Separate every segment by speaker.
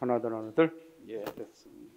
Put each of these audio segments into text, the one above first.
Speaker 1: 하나둘. 예, 됐습니다.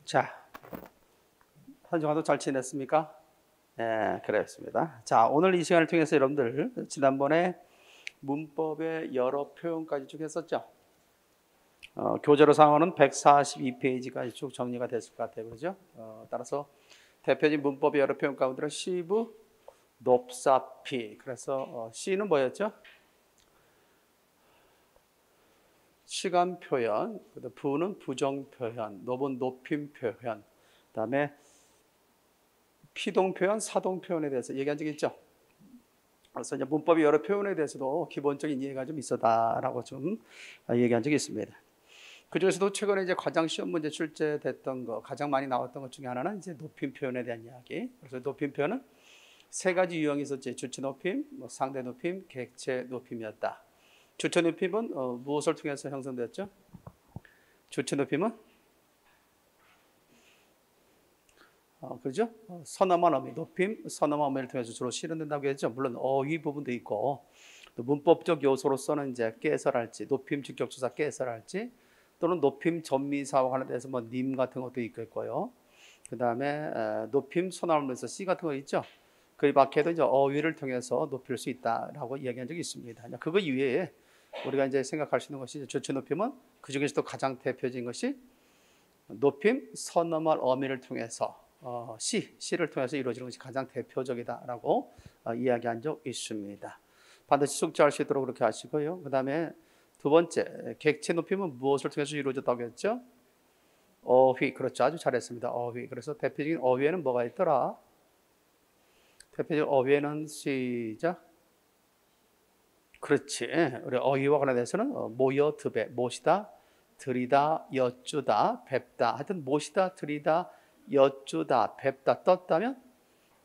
Speaker 1: 자, 한 주간도 잘 지냈습니까? 네, 그랬습니다. 자, 오늘 이 시간을 통해서 여러분들 지난번에 문법의 여러 표현까지 쭉 했었죠. 교재로 상어는 142페이지까지 쭉 정리가 됐을 것 같아요. 그렇죠? 따라서 대표적인 문법의 여러 표현 가운데는 시브, 높사피. 그래서 C는 뭐였죠? 시간 표현, 부는 부정 표현, 높은 높임 표현, 그다음에 피동 표현, 사동 표현에 대해서 얘기한 적이 있죠. 그래서 이제 문법의 여러 표현에 대해서도 기본적인 이해가 좀 있었다라고 좀 얘기한 적이 있습니다. 그 중에서도 최근에 이제 과장 시험 문제 출제됐던 거, 가장 많이 나왔던 것 중에 하나는 이제 높임 표현에 대한 이야기. 그래서 높임 표현은 세 가지 유형이 있었지. 주체 높임, 상대 높임, 객체 높임이었다. 주체 높임은 무엇을 통해서 형성됐죠? 주체 높임은 그렇죠? 서너만 어미, 높임, 서너만 어미를 통해서 주로 실현된다고 했죠. 물론 어휘 부분도 있고 또 문법적 요소로서는 이제 깨설할지, 높임 직접조사 깨설할지, 또는 높임 전미사와 관련돼서 뭐 님 같은 것도 있겠고요. 그 다음에 높임 소나무에서 C 같은 거 있죠. 그 밖에도 이제 어휘를 통해서 높일 수 있다라고 이야기한 적이 있습니다. 그거 이외에 우리가 이제 생각할 수 있는 것이 주체 높임은 그 중에서도 가장 대표적인 것이 높임 서너멀 어미를 통해서 C를 통해서 이루어지는 것이 가장 대표적이다라고 이야기한 적 있습니다. 반드시 숙지할 수 있도록 그렇게 하시고요. 그 다음에 두 번째, 객체 높임은 무엇을 통해서 이루어졌다고 했죠? 어휘. 그렇죠. 아주 잘했습니다. 어휘. 그래서 대표적인 어휘에는 뭐가 있더라? 대표적인 어휘에는 시작. 그렇지. 우리 어휘와 관련해서는 모여 드배, 모시다, 들이다, 여쭈다, 뵙다. 하여튼 모시다, 들이다, 여쭈다, 뵙다, 떴다면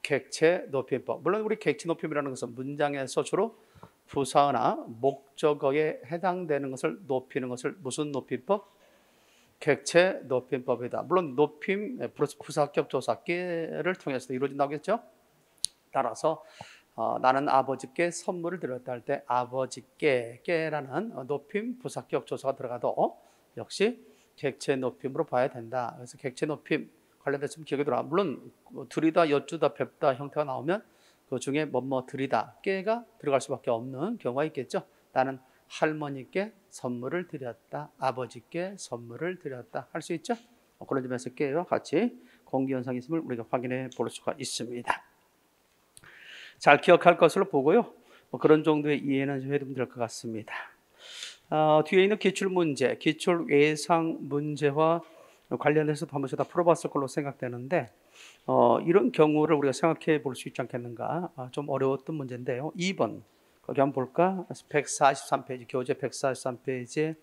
Speaker 1: 객체 높임법. 물론 우리 객체 높임이라는 것은 문장에서 주로 부사나 목적어에 해당되는 것을 높이는 것을 무슨 높임법? 객체 높임법이다. 물론 높임, 부사격 조사께를 통해서도 이루어진다고 했죠. 따라서 나는 아버지께 선물을 드렸다 할 때 아버지께라는 높임 부사격 조사가 들어가도 역시 객체 높임으로 봐야 된다. 그래서 객체 높임 관련돼서 좀 기억이 들어. 물론 들이다, 여쭈다, 뵙다 형태가 나오면 그 중에 뭐뭐 들이다, 깨가 들어갈 수밖에 없는 경우가 있겠죠. 나는 할머니께 선물을 드렸다, 아버지께 선물을 드렸다 할 수 있죠. 그런 점에서 깨와 같이 공기현상이 있음을 우리가 확인해 볼 수가 있습니다. 잘 기억할 것으로 보고요. 그런 정도의 이해는 해두면 될 것 같습니다. 뒤에 있는 기출문제, 기출 예상 문제와 관련해서도 한 번씩 다 풀어봤을 걸로 생각되는데 이런 경우를 우리가 생각해 볼 수 있지 않겠는가? 좀 어려웠던 문제인데요. 2번 거기 한번 볼까? 143페이지 교재 143페이지에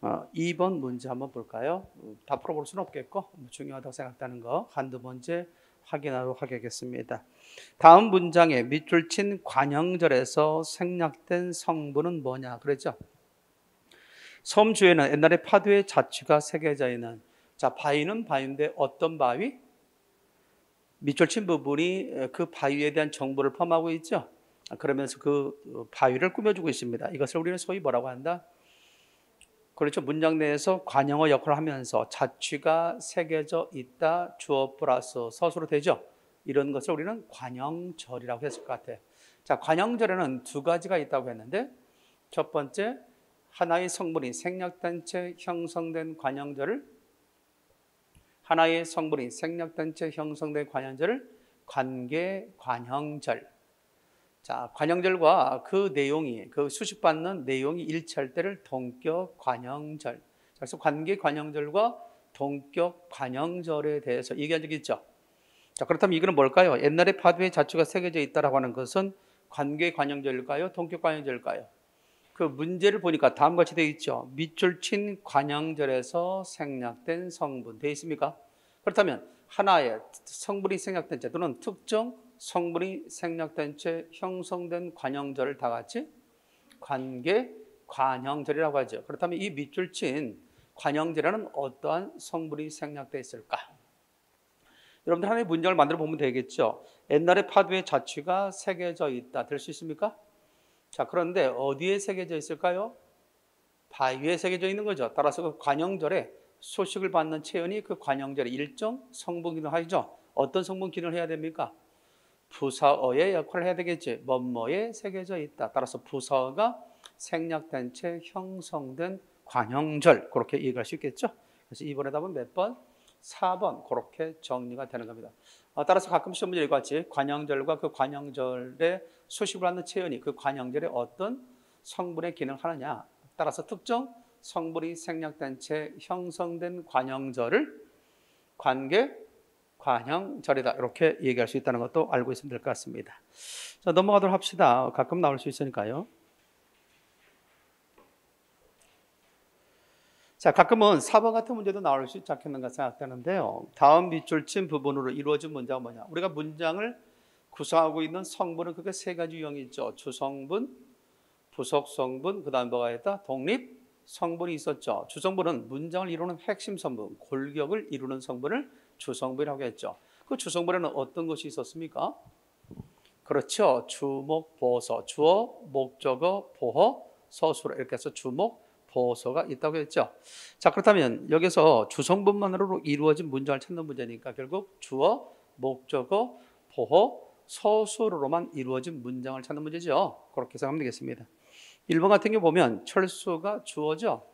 Speaker 1: 2번 문제 한번 볼까요? 다 풀어볼 수는 없겠고 중요하다고 생각하는 거 한두 문제 확인하도록 하겠습니다. 다음 문장에 밑줄 친 관형절에서 생략된 성분은 뭐냐 그랬죠? 섬주에는 옛날에 파도의 자취가 새겨져 있는, 자, 바위는 바위인데 어떤 바위? 밑줄 친 부분이 그 바위에 대한 정보를 포함하고 있죠. 그러면서 그 바위를 꾸며주고 있습니다. 이것을 우리는 소위 뭐라고 한다? 그렇죠. 문장 내에서 관형어 역할을 하면서 자취가 새겨져 있다, 주어 플러스 서술로 되죠. 이런 것을 우리는 관형절이라고 했을 것 같아요. 자, 관형절에는 두 가지가 있다고 했는데, 첫 번째, 하나의 성분이 생략된 채 형성된 관형절을, 하나의 성분이 생략된 채 형성된 관형절을 관계 관형절. 자, 관형절과 그 내용이, 그 수식받는 내용이 일치할 때를 동격 관형절. 그래서 관계 관형절과 동격 관형절에 대해서 얘기한 적이 있죠. 자, 그렇다면 이거는 뭘까요? 옛날에 파도의 자취가 새겨져 있다라고 하는 것은 관계 관형절일까요? 동격 관형절일까요? 그 문제를 보니까 다음과 같이 되어 있죠. 밑줄 친 관형절에서 생략된 성분 되어 있습니까? 그렇다면 하나의 성분이 생략된 채 또는 특정 성분이 생략된 채 형성된 관형절을 다 같이 관계 관형절이라고 하죠. 그렇다면 이 밑줄 친 관형절에는 어떠한 성분이 생략되어 있을까? 여러분들 하나의 문장을 만들어 보면 되겠죠. 옛날에 파도의 자취가 새겨져 있다. 될 수 있습니까? 자, 그런데 어디에 새겨져 있을까요? 바위에 새겨져 있는 거죠. 따라서 그 관형절에 소식을 받는 체온이 그 관형절에 일정 성분 기능을 하죠. 어떤 성분 기능을 해야 됩니까? 부사어의 역할을 해야 되겠지. 뭐뭐에 새겨져 있다. 따라서 부사어가 생략된 채 형성된 관형절, 그렇게 얘기할 수 있겠죠. 그래서 이번에 답은 몇 번? 4번. 그렇게 정리가 되는 겁니다. 따라서 가끔 시험 문제 같이 관형절과 그 관형절에 소식을 받는 체온이 그 관형절에 어떤 성분의 기능을 하느냐, 따라서 특정 성분이 생략된 채 형성된 관형절을 관계 관형절이다, 이렇게 얘기할 수 있다는 것도 알고 있으면 될 것 같습니다. 자, 넘어가도록 합시다. 가끔 나올 수 있으니까요. 자, 가끔은 4번 같은 문제도 나올 수 있지 않겠는가 생각되는데요. 다음 밑줄 친 부분으로 이루어진 문장은 뭐냐? 우리가 문장을 구성하고 있는 성분은 그게 세 가지 유형이 있죠. 주성분, 부속성분, 그 다음 뭐가 있다? 독립 성분이 있었죠. 주성분은 문장을 이루는 핵심 성분, 골격을 이루는 성분을 주성분이라고 했죠. 그 주성분에는 어떤 것이 있었습니까? 그렇죠. 주목, 보서, 주어, 목적어, 보어, 서술어, 이렇게 해서 주목, 보서가 있다고 했죠. 자, 그렇다면 여기서 주성분만으로 이루어진 문장을 찾는 문제니까 결국 주어, 목적어, 보어, 서술어로만 이루어진 문장을 찾는 문제죠. 그렇게 생각하면 되겠습니다. 1번 같은 경우 보면 철수가 주어죠.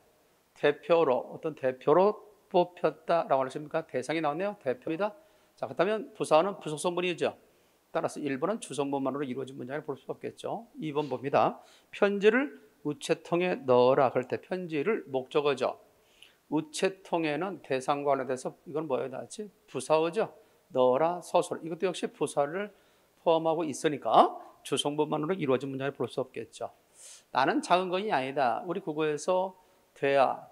Speaker 1: 대표로, 어떤 대표로 뽑혔다라고 하십니까? 대상이 나왔네요. 대표이다. 자, 그렇다면 부사어는 부속성분이죠. 따라서 1번은 주성분만으로 이루어진 문장을 볼 수 없겠죠. 2번 봅니다. 편지를 우체통에 넣어라. 그럴 때 편지를 목적어죠. 우체통에는 대상과 관련돼서 이건 뭐예요? 다같이 부사어죠. 넣어라, 서술. 이것도 역시 부사를 포함하고 있으니까 주성분만으로 이루어진 문장을 볼 수 없겠죠. 나는 작은 것이 아니다. 우리 국어에서 돼야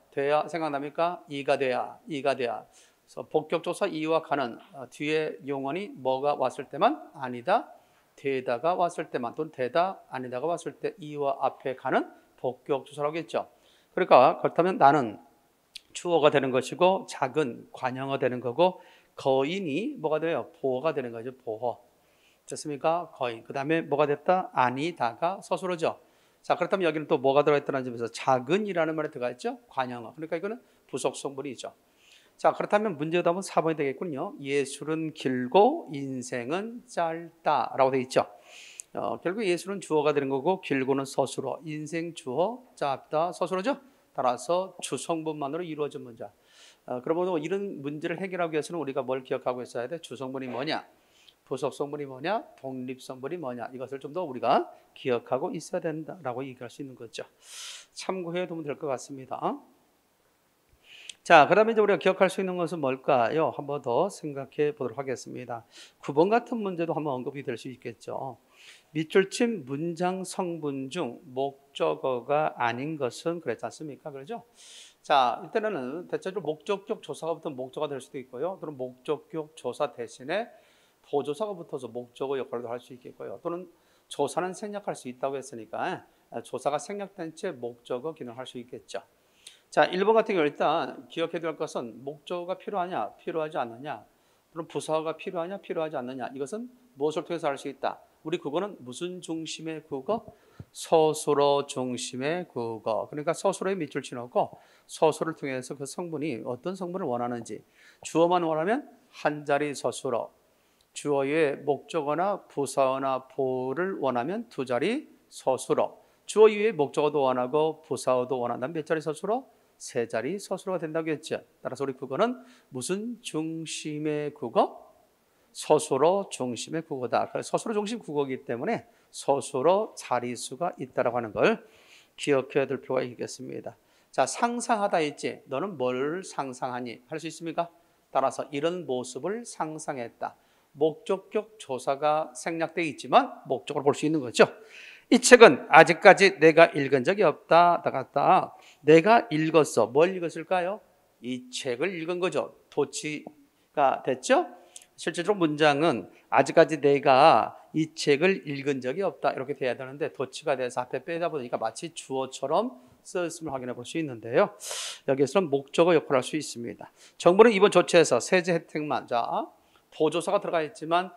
Speaker 1: 생각납니까? 이가 돼야. 그래서 복격조사 이와 가는 뒤에 용언이 뭐가 왔을 때만 아니다, 되다가 왔을 때만, 또는 되다, 아니다가 왔을 때 이와 앞에 가는 복격조사라고 했죠. 그러니까 그렇다면 나는 주어가 되는 것이고 작은 관형어 되는 거고 거인이 뭐가 돼요? 보어가 되는 거죠. 보어. 됐습니까? 거인. 그 다음에 뭐가 됐다? 아니다가 서술어죠. 자, 그렇다면 여기는 또 뭐가 들어있다는 점에서 작은이라는 말이 들어가 있죠. 관형어. 그러니까 이거는 부속성분이죠. 자, 그렇다면 문제 답은 4번이 되겠군요. 예술은 길고 인생은 짧다라고 되어 있죠. 결국 예술은 주어가 되는 거고 길고는 서술어, 인생 주어, 짧다 서술어죠. 따라서 주성분만으로 이루어진 문장. 그러면 이런 문제를 해결하기 위해서는 우리가 뭘 기억하고 있어야 돼? 주성분이 뭐냐? 부속성분이 뭐냐? 독립성분이 뭐냐? 이것을 좀 더 우리가 기억하고 있어야 된다라고 얘기할 수 있는 거죠. 참고해 두면 될 것 같습니다. 자, 그다음에 이제 우리가 기억할 수 있는 것은 뭘까요? 한번 더 생각해 보도록 하겠습니다. 9번 같은 문제도 한번 언급이 될 수 있겠죠. 밑줄침 문장 성분 중 목적어가 아닌 것은 그랬지 않습니까? 그러죠? 자, 이때는 대체적으로 목적격 조사가 붙은 목적어가 될 수도 있고요. 또는 목적격 조사 대신에 보조사가 붙어서 목적어 역할도 할 수 있겠고요. 또는 조사는 생략할 수 있다고 했으니까 조사가 생략된 채 목적어 기능할 수 있겠죠. 자, 1번 같은 경우 일단 기억해야 될 것은 목적어가 필요하냐, 필요하지 않느냐, 또는 부사어가 필요하냐, 필요하지 않느냐. 이것은 무엇을 통해서 알 수 있다? 우리 국어는 무슨 중심의 국어? 서술어 중심의 국어. 그러니까 서술어에 밑줄 치놓고 서술을 통해서 그 성분이 어떤 성분을 원하는지, 주어만 원하면 한 자리 서술어, 주어의 목적어나 부사어나 보를 원하면 두 자리 서술어, 주어 이외에 목적어도 원하고 부사어도 원한다면 몇 자리 서술어? 세 자리 서술어가 된다고 했죠. 따라서 우리 국어는 무슨 중심의 국어? 서술어 중심의 국어다. 서술어 중심 국어이기 때문에 서술어 자리수가 있다라고 하는 걸 기억해야 될 필요가 있겠습니다. 자, 상상하다 있지. 너는 뭘 상상하니? 할 수 있습니까? 따라서 이런 모습을 상상했다. 목적격 조사가 생략되어 있지만 목적으로 볼 수 있는 거죠. 이 책은 아직까지 내가 읽은 적이 없다. 나갔다. 내가 읽었어. 뭘 읽었을까요? 이 책을 읽은 거죠. 도치가 됐죠? 실제로 문장은 아직까지 내가 이 책을 읽은 적이 없다. 이렇게 돼야 되는데 도치가 돼서 앞에 빼다 보니까 마치 주어처럼 쓰였음을 확인해 볼 수 있는데요. 여기에서는 목적어 역할을 할 수 있습니다. 정부는 이번 조치에서 세제 혜택만, 자, 보조사가 들어가 있지만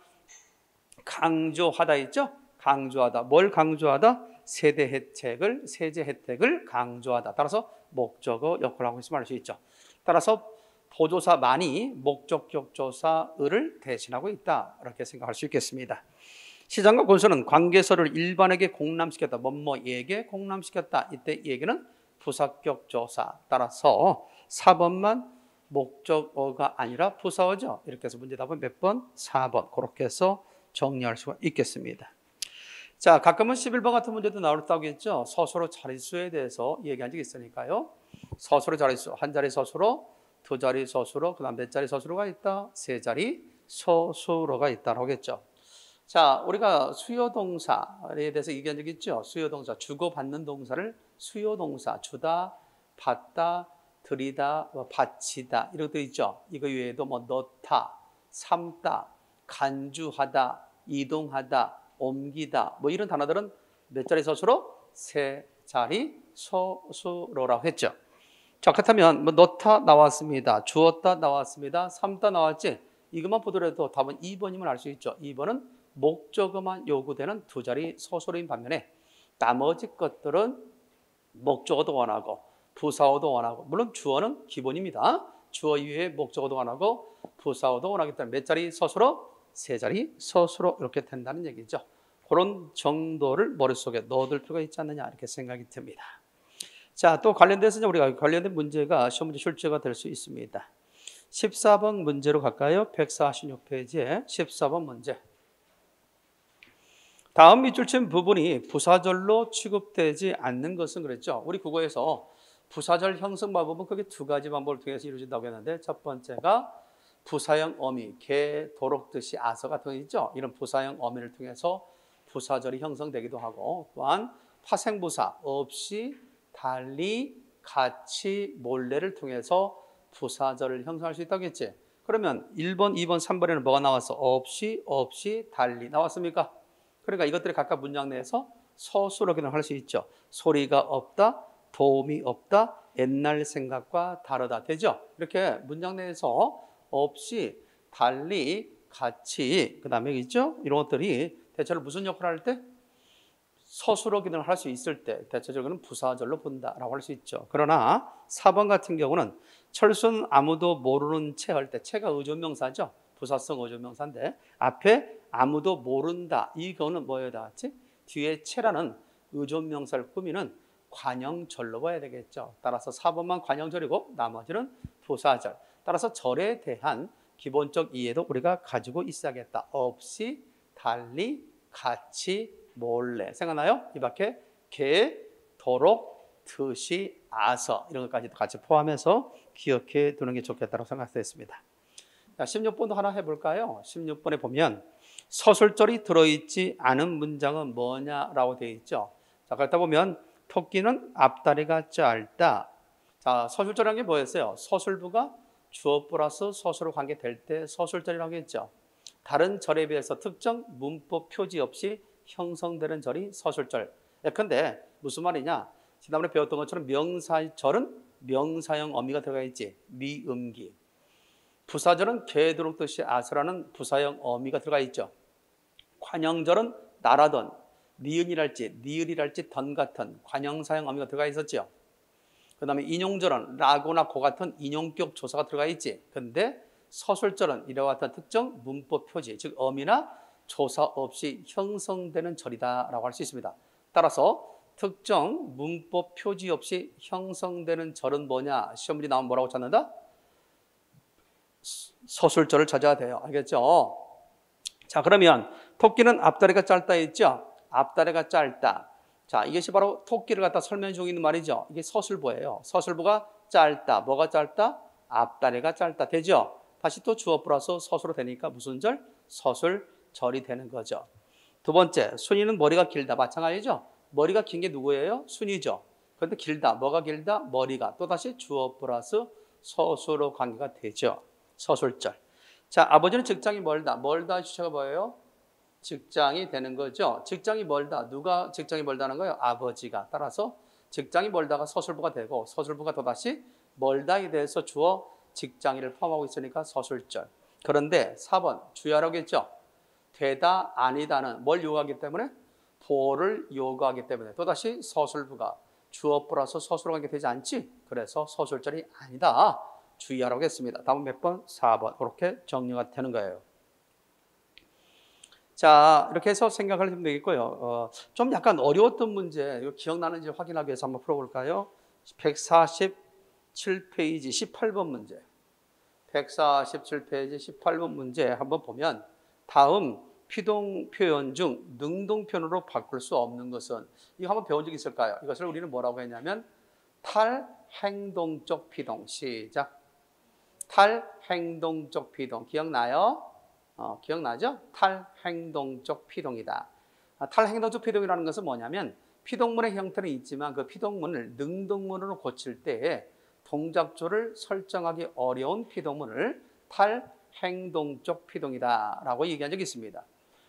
Speaker 1: 강조하다 있죠? 강조하다. 뭘 강조하다? 세제 혜택을 강조하다. 따라서 목적어 역할을 하고 있음을 알 수 있죠. 따라서 보조사만이 목적격 조사를 대신하고 있다. 이렇게 생각할 수 있겠습니다. 시장과 권수는 관계서를 일반에게 공람시켰다. 뭐뭐에게 공람시켰다. 이때 이 얘기는 부사격 조사. 따라서 4번만 목적어가 아니라 부사어죠. 이렇게 해서 문제답은 몇 번? 4번. 그렇게 해서 정리할 수가 있겠습니다. 자, 가끔은 11번 같은 문제도 나올다고 했죠. 서술어 자릿수에 대해서 얘기한 적이 있으니까요. 서술어 자릿수, 한 자리 서술어, 두 자리 서술어, 그 다음 몇 자리 서술어가 있다? 세 자리 서술어가 있다라고 했죠. 자, 우리가 수요동사에 대해서 얘기한 적이 있죠. 수요동사, 주고받는 동사를 수요동사, 주다, 받다, 들이다, 바치다 이런 것도 있죠. 이거 외에도 뭐 넣다, 삶다, 간주하다, 이동하다, 옮기다 뭐 이런 단어들은 몇 자리 서술어? 세 자리 서술어라고 했죠. 자, 그렇다면 뭐 넣다 나왔습니다. 주었다 나왔습니다. 삶다 나왔지? 이것만 보더라도 답은 2번임을 알 수 있죠. 2번은 목적어만 요구되는 두 자리 서술어인 반면에 나머지 것들은 목적어도 원하고 부사어도 원하고, 물론 주어는 기본입니다. 주어 이외에 목적어도 원하고 부사어도 원하기 때문에 몇 자리 서술어? 세 자리 서술어 이렇게 된다는 얘기죠. 그런 정도를 머릿속에 넣어둘 필요가 있지 않느냐 이렇게 생각이 듭니다. 자, 또 관련돼서 우리가 관련된 문제가 시험 문제 출제가 될 수 있습니다. 14번 문제로 갈까요? 146페이지에 14번 문제. 다음 밑줄친 부분이 부사절로 취급되지 않는 것은 그랬죠. 우리 국어에서 부사절 형성 방법은 크게 두 가지 방법을 통해서 이루어진다고 했는데, 첫 번째가 부사형 어미, 개, 도록, 듯이, 아서 같은 거 있죠. 이런 부사형 어미를 통해서 부사절이 형성되기도 하고, 또한 파생부사, 없이, 달리, 같이, 몰래를 통해서 부사절을 형성할 수 있다고 했지. 그러면 1번, 2번, 3번에는 뭐가 나왔어? 없이, 달리 나왔습니까? 그러니까 이것들이 각각 문장 내에서 서술어 기능을 할 수 있죠. 소리가 없다, 도움이 없다, 옛날 생각과 다르다 되죠. 이렇게 문장 내에서 없이, 달리, 같이, 그 다음에 있죠. 이런 것들이 대체로 무슨 역할을 할 때? 서술어 기능을 할 수 있을 때 대체적으로는 부사절로 본다라고 할 수 있죠. 그러나 4번 같은 경우는 철수는 아무도 모르는 채 할 때, 채가 의존명사죠. 부사성 의존명사인데 앞에 아무도 모른다. 이거는 뭐에 닿았지? 뒤에 채라는 의존명사를 꾸미는 관형절로 봐야 되겠죠. 따라서 4번만 관형절이고 나머지는 부사절. 따라서 절에 대한 기본적 이해도 우리가 가지고 있어야겠다. 없이, 달리, 같이, 몰래. 생각나요? 이 밖에 개, 도록, 듯이, 아서 이런 것까지도 같이 포함해서 기억해 두는 게 좋겠다고 생각했습니다. 자, 16번도 하나 해볼까요? 16번에 보면 서술절이 들어있지 않은 문장은 뭐냐라고 되어 있죠. 자, 그렇다 보면 토끼는 앞다리가 짧다. 자, 서술절이라는 게 뭐였어요? 서술부가 주어 플러스 서술로 관계될 때 서술절이라고 했죠. 다른 절에 비해서 특정 문법 표지 없이 형성되는 절이 서술절. 예컨대 무슨 말이냐? 지난번에 배웠던 것처럼 명사절은 명사형 어미가 들어가 있지. 미음기. 부사절은 개도록 뜻이 아서라는 부사형 어미가 들어가 있죠. 관형절은 나라던, 니은이랄지, 니을이랄지 던 같은 관형사형 어미가 들어가 있었죠. 그 다음에 인용절은 라고나 고 같은 인용격 조사가 들어가 있지. 근데 서술절은 이와 같은 특정 문법 표지, 즉 어미나 조사 없이 형성되는 절이다라고 할 수 있습니다. 따라서 특정 문법 표지 없이 형성되는 절은 뭐냐? 시험 문제 나오면 뭐라고 찾는다? 서술절을 찾아야 돼요. 알겠죠? 자, 그러면 토끼는 앞다리가 짧다 했죠? 앞다리가 짧다. 자, 이것이 바로 토끼를 갖다 설명 중에 있는 말이죠. 이게 서술부예요. 서술부가 짧다. 뭐가 짧다? 앞다리가 짧다. 되죠? 다시 또 주어 플러스 서술로 되니까 무슨 절? 서술절이 되는 거죠. 두 번째, 순이는 머리가 길다. 마찬가지죠? 머리가 긴 게 누구예요? 순이죠. 그런데 길다. 뭐가 길다? 머리가. 또다시 주어 플러스 서술로 관계가 되죠. 서술절. 자, 아버지는 직장이 멀다. 멀다 주체가 뭐예요? 직장이 되는 거죠. 직장이 멀다. 누가 직장이 멀다는 거예요? 아버지가. 따라서 직장이 멀다가 서술부가 되고 서술부가 또다시 멀다에 대해서 주어 직장이를 포함하고 있으니까 서술절. 그런데 4번 주의하라고 했죠. 되다 아니다는 뭘 요구하기 때문에? 보를 요구하기 때문에 또다시 서술부가 주어 플러스 서술로 관계되지 않지. 그래서 서술절이 아니다. 주의하라고 했습니다. 다음 몇 번? 4번. 이렇게 정리가 되는 거예요. 자, 이렇게 해서 생각을 하면 되겠고요. 좀 약간 어려웠던 문제, 이거 기억나는지 확인하기 위해서 한번 풀어볼까요? 147페이지 18번 문제. 147페이지 18번 문제 한번 보면 다음 피동 표현 중 능동 표현으로 바꿀 수 없는 것은 이거 한번 배운 적 있을까요? 이것을 우리는 뭐라고 했냐면 탈행동적 피동. 시작. 탈행동적 피동. 기억나요? 기억나죠? 탈행동적 피동이다. 탈행동적 피동이라는 것은 뭐냐면 피동문의 형태는 있지만 그 피동문을 능동문으로 고칠 때에 동작조를 설정하기 어려운 피동문을 탈행동적 피동이다 라고 얘기한 적이 있습니다.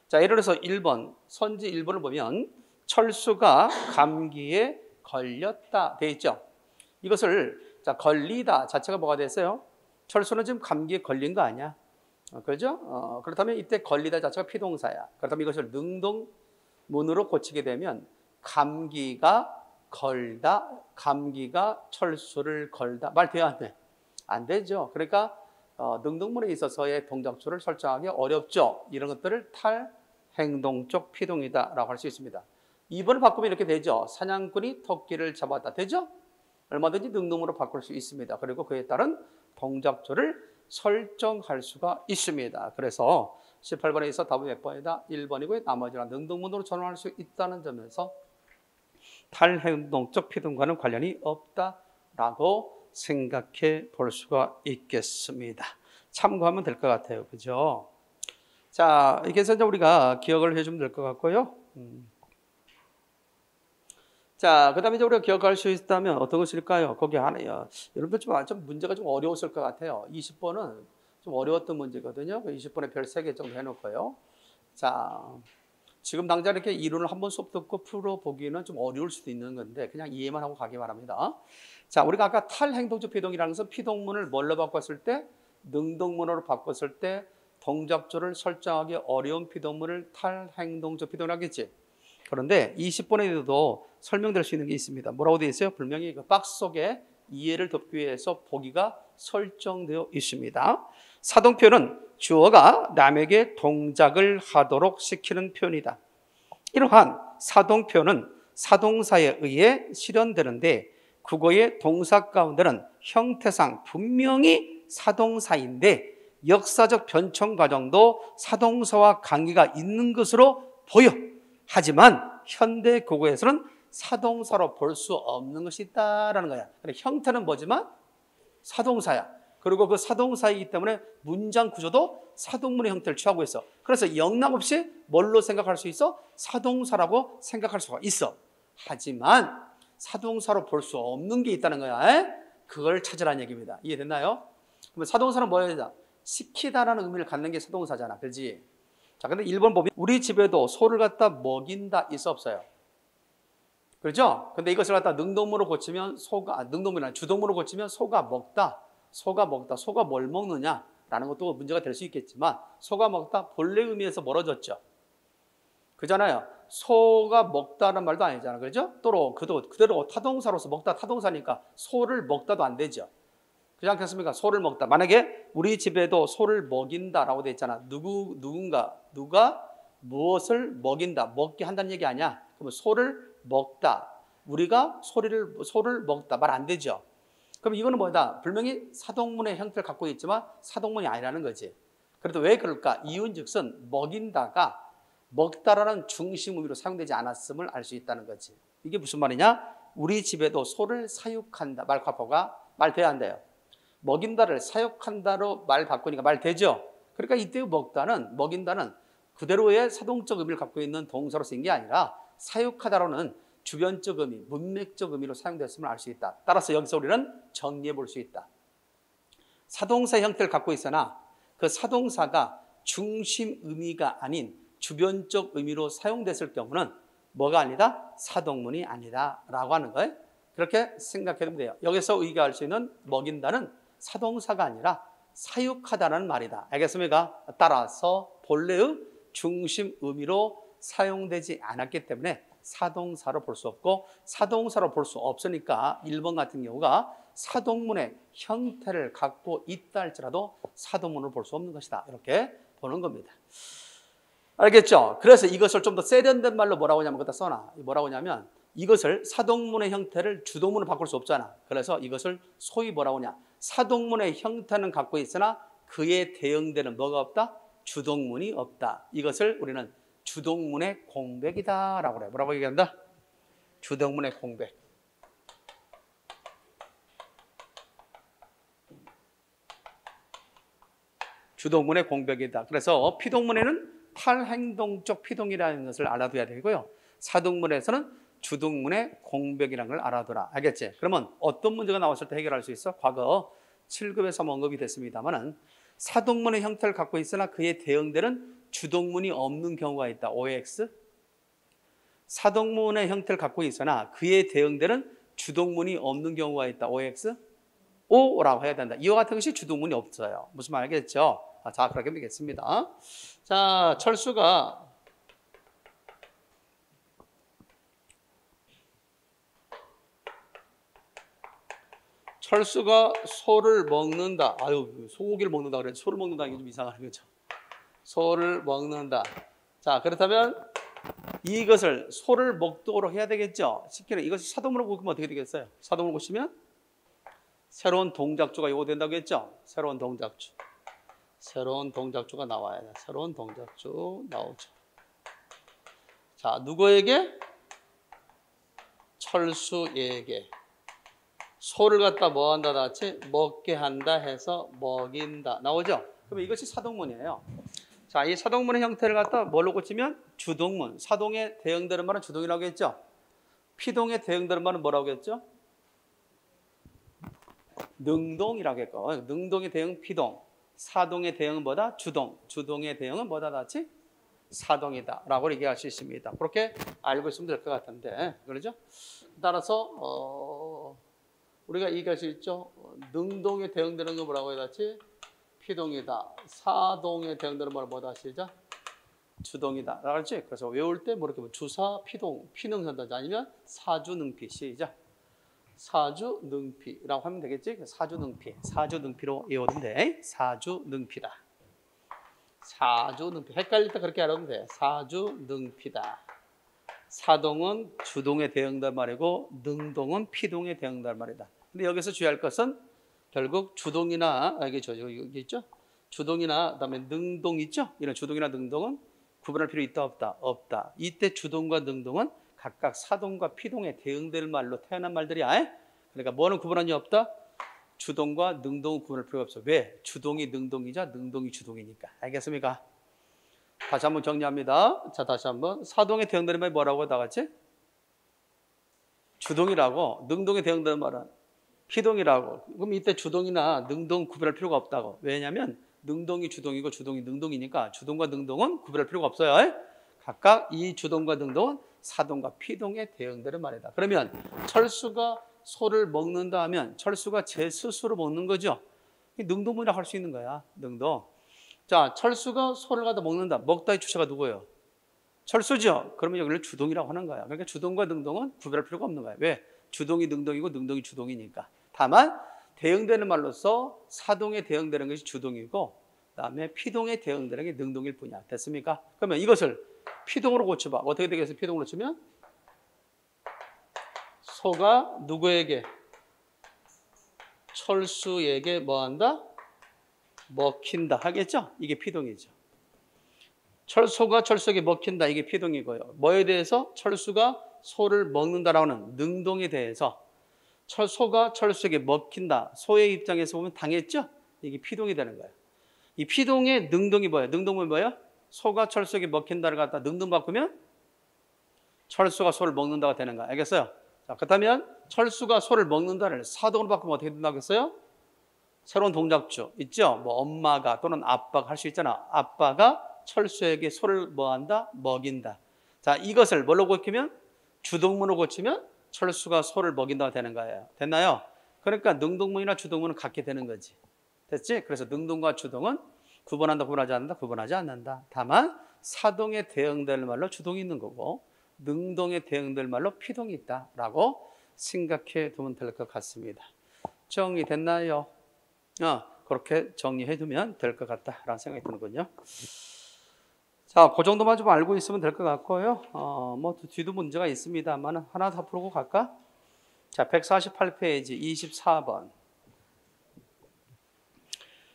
Speaker 1: 자, 예를 들어서 1번, 선지 1번을 보면 철수가 감기에 걸렸다 돼 있죠. 이것을 자, 걸리다 자체가 뭐가 됐어요? 철수는 지금 감기에 걸린 거 아니야? 그렇죠? 그렇다면 이때 걸리다 자체가 피동사야. 그렇다면 이것을 능동문으로 고치게 되면 감기가 걸다, 감기가 철수를 걸다. 말 돼야 안 돼? 안 되죠. 그러니까 능동문에 있어서의 동작조를 설정하기 어렵죠. 이런 것들을 탈행동적 피동이다라고 할 수 있습니다. 2번을 바꾸면 이렇게 되죠. 사냥꾼이 토끼를 잡았다. 되죠? 얼마든지 능동문으로 바꿀 수 있습니다. 그리고 그에 따른 동작조를 설정할 수가 있습니다. 그래서 18번에서 답은 몇 번이다? 1번이고요. 나머지는 능동문으로 전환할 수 있다는 점에서 탈행동적 피동과는 관련이 없다라고 생각해 볼 수가 있겠습니다. 참고하면 될 것 같아요. 그죠? 자, 이렇게 해서 이제 우리가 기억을 해주면 될 것 같고요. 자, 그 다음에 이제 우리가 기억할 수 있다면 어떤 것일까요? 거기 하나요. 여러분들 좀 문제가 좀 어려웠을 것 같아요. 20번은 좀 어려웠던 문제거든요. 20번에 별 3개 정도 해놓고요. 자, 지금 당장 이렇게 이론을 한번 수업 듣고 풀어보기는 좀 어려울 수도 있는 건데 그냥 이해만 하고 가기 바랍니다. 자, 우리가 아까 탈행동적 피동이라는 것은 피동문을 뭘로 바꿨을 때? 능동문으로 바꿨을 때 동작조를 설정하기 어려운 피동문을 탈행동적 피동이라고 했지. 그런데 20번에도 설명될 수 있는 게 있습니다. 뭐라고 되어 있어요? 분명히 그 박스 속에 이해를 돕기 위해서 보기가 설정되어 있습니다. 사동표현은 주어가 남에게 동작을 하도록 시키는 표현이다. 이러한 사동표현은 사동사에 의해 실현되는데 국어의 동사 가운데는 형태상 분명히 사동사인데 역사적 변천 과정도 사동사와 관계가 있는 것으로 보여. 하지만 현대 국어에서는 사동사로 볼 수 없는 것이 있다라는 거야. 형태는 뭐지만 사동사야. 그리고 그 사동사이기 때문에 문장 구조도 사동문의 형태를 취하고 있어. 그래서 영락없이 뭘로 생각할 수 있어? 사동사라고 생각할 수가 있어. 하지만 사동사로 볼 수 없는 게 있다는 거야. 그걸 찾으라는 얘기입니다. 이해됐나요? 그러면 사동사는 뭐야? 시키다라는 의미를 갖는 게 사동사잖아. 그렇지? 자, 근데 1번 보면 우리 집에도 소를 갖다 먹인다 있어 없어요? 그렇죠? 근데 이것을 갖다 능동문으로 고치면 능동문이 아니라 주동문으로 고치면 소가 먹다. 소가 뭘 먹느냐라는 것도 문제가 될 수 있겠지만 소가 먹다 본래 의미에서 멀어졌죠. 그잖아요. 소가 먹다는 말도 아니잖아. 그렇죠? 또 그대로 타동사로서 먹다 타동사니까 소를 먹다도 안 되죠. 그렇지 않겠습니까? 소를 먹다. 만약에 우리 집에도 소를 먹인다라고 돼 있잖아. 누가 무엇을 먹인다, 먹게 한다는 얘기 아니야. 그러면 소를 먹다. 우리가 소를 먹다. 말 안 되죠. 그럼 이거는 뭐다? 분명히 사동문의 형태를 갖고 있지만 사동문이 아니라는 거지. 그래도 왜 그럴까? 이윤즉슨 먹인다가 먹다라는 중심 의미로 사용되지 않았음을 알 수 있다는 거지. 이게 무슨 말이냐? 우리 집에도 소를 사육한다. 말 돼야 한대요. 먹인다를 사육한다로 말 바꾸니까 말 되죠. 그러니까 이때 먹인다는 그대로의 사동적 의미를 갖고 있는 동사로 쓰인 게 아니라 사육하다로는 주변적 의미, 문맥적 의미로 사용됐음을 알 수 있다. 따라서 여기서 우리는 정리해 볼 수 있다. 사동사 형태를 갖고 있으나 그 사동사가 중심 의미가 아닌 주변적 의미로 사용됐을 경우는 뭐가 아니다? 사동문이 아니다 라고 하는 거예요. 그렇게 생각해도 돼요. 여기서 우리가 알 수 있는 먹인다는 사동사가 아니라 사육하다는 말이다. 알겠습니까? 따라서 본래의 중심 의미로 사용되지 않았기 때문에 사동사로 볼 수 없고 사동사로 볼 수 없으니까 1번 같은 경우가 사동문의 형태를 갖고 있다 할지라도 사동문으로 볼 수 없는 것이다. 이렇게 보는 겁니다. 알겠죠? 그래서 이것을 좀 더 세련된 말로 뭐라고 하냐면 거기다 써놔. 뭐라고 하냐면 이것을 사동문의 형태를 주동문으로 바꿀 수 없잖아. 그래서 이것을 소위 뭐라고 하냐. 사동문의 형태는 갖고 있으나 그에 대응되는 뭐가 없다? 주동문이 없다. 이것을 우리는 주동문의 공백이다 라고 그래. 뭐라고 얘기한다? 주동문의 공백. 주동문의 공백이다. 그래서 피동문에는 탈행동적 피동이라는 것을 알아둬야 되고요. 사동문에서는 주동문의 공백이라는 걸 알아둬라. 알겠지? 그러면 어떤 문제가 나왔을 때 해결할 수 있어? 과거 7급에서 언급이 됐습니다만은 사동문의 형태를 갖고 있으나 그에 대응되는 주동문이 없는 경우가 있다. OX. 사동문의 형태를 갖고 있으나 그에 대응되는 주동문이 없는 경우가 있다. OX. O라고 해야 된다. 이와 같은 것이 주동문이 없어요. 무슨 말 알겠죠? 자, 그렇게 되겠습니다. 자, 철수가 소를 먹는다. 아유, 소고기를 먹는다 그래. 소를 먹는다 이게 좀 이상하네. 그렇죠? 소를 먹는다. 자, 그렇다면 이것을 소를 먹도록 해야 되겠죠? 시키는 이것이 사동문으로 고치면 어떻게 되겠어요? 사동문으로 고치면 새로운 동작조가 요구된다고 했죠? 새로운 동작조가 나와야 돼. 새로운 동작조 나오죠. 자, 누구에게? 철수에게. 소를 갖다 뭐 한다 같이 먹게 한다 해서 먹인다 나오죠? 그럼 이것이 사동문이에요. 자, 이 사동문의 형태를 갖다 뭘로 고치면 주동문. 사동에 대응되는 말은 주동이라고 했죠? 피동에 대응되는 말은 뭐라고 했죠? 능동이라고 했고, 능동의 대응 피동. 사동의 대응은 뭐다? 주동. 주동의 대응은 뭐다 같이? 사동이다 라고 얘기할 수 있습니다. 그렇게 알고 있으면 될 것 같은데, 그러죠? 따라서 우리가 얘기할 수 있죠. 능동에 대응되는 건 뭐라고 해야 되지? 피동이다. 사동에 대응되는 말은 뭐다? 시작. 주동이다. 알았지? 그래서 외울 때 뭐 이렇게 주사, 피동, 피능선다. 아니면 사주능피. 시작. 사주능피라고 하면 되겠지? 사주능피. 사주능피로 외우면 돼. 사주능피다. 사주능피. 헷갈릴 때 그렇게 알아두면 돼. 사주능피다. 사동은 주동에 대응될 말이고 능동은 피동에 대응될 말이다. 근데 여기서 주의할 것은 결국 주동이나 여기 있죠? 주동이나 그다음에 능동 있죠? 이런 주동이나 능동은 구분할 필요 있다 없다? 없다. 이때 주동과 능동은 각각 사동과 피동에 대응될 말로 태어난 말들이야. 그러니까 뭐는 구분한 게 없다? 주동과 능동은 구분할 필요가 없어. 왜? 주동이 능동이자 능동이 주동이니까. 알겠습니까? 다시 한번 정리합니다. 자, 다시 한번. 사동에 대응되는 말이 뭐라고 다 같이? 주동이라고. 능동에 대응되는 말은 피동이라고. 그럼 이때 주동이나 능동 구별할 필요가 없다고. 왜냐하면 능동이 주동이고 주동이 능동이니까 주동과 능동은 구별할 필요가 없어요. 각각 이 주동과 능동은 사동과 피동에 대응되는 말이다. 그러면 철수가 소를 먹는다 하면 철수가 제 스스로 먹는 거죠. 능동문이라고 할 수 있는 거야. 능동. 자, 철수가 소를 갖다 먹는다. 먹다의 주체가 누구예요? 철수죠. 그러면 여기를 주동이라고 하는 거야. 그러니까 주동과 능동은 구별할 필요가 없는 거야. 왜? 주동이 능동이고 능동이 주동이니까. 다만 대응되는 말로서 사동에 대응되는 것이 주동이고 그다음에 피동에 대응되는 게 능동일 뿐이야. 됐습니까? 그러면 이것을 피동으로 고쳐봐. 어떻게 되겠어요? 피동으로 치면 소가 누구에게? 철수에게 뭐한다? 먹힌다 하겠죠? 이게 피동이죠. 소가 철수에게 먹힌다. 이게 피동이고요. 뭐에 대해서? 철수가 소를 먹는다라고 하는 능동에 대해서 소가 철수에게 먹힌다. 소의 입장에서 보면 당했죠? 이게 피동이 되는 거예요. 이 피동의 능동이 뭐예요? 능동은 뭐예요? 소가 철수에게 먹힌다를 갖다 능동 바꾸면 철수가 소를 먹는다가 되는 거야. 알겠어요? 자, 그렇다면 철수가 소를 먹는다를 사동으로 바꾸면 어떻게 된다고 했어요? 새로운 동작주 있죠? 뭐 엄마가 또는 아빠가 할 수 있잖아. 아빠가 철수에게 소를 뭐한다? 먹인다. 자, 이것을 뭘로 고치면? 주동문으로 고치면 철수가 소를 먹인다가 되는 거예요. 됐나요? 그러니까 능동문이나 주동문은 같게 되는 거지. 됐지? 그래서 능동과 주동은 구분한다, 구분하지 않는다, 구분하지 않는다. 다만 사동에 대응될 말로 주동이 있는 거고 능동에 대응될 말로 피동이 있다라고 생각해 두면 될 것 같습니다. 정리됐나요? 그렇게 정리해 두면 될 것 같다라는 생각이 드는군요. 자, 그 정도만 좀 알고 있으면 될 것 같고요. 뭐 뒤도 문제가 있습니다만 하나 더 풀고 갈까? 자, 148페이지 24번.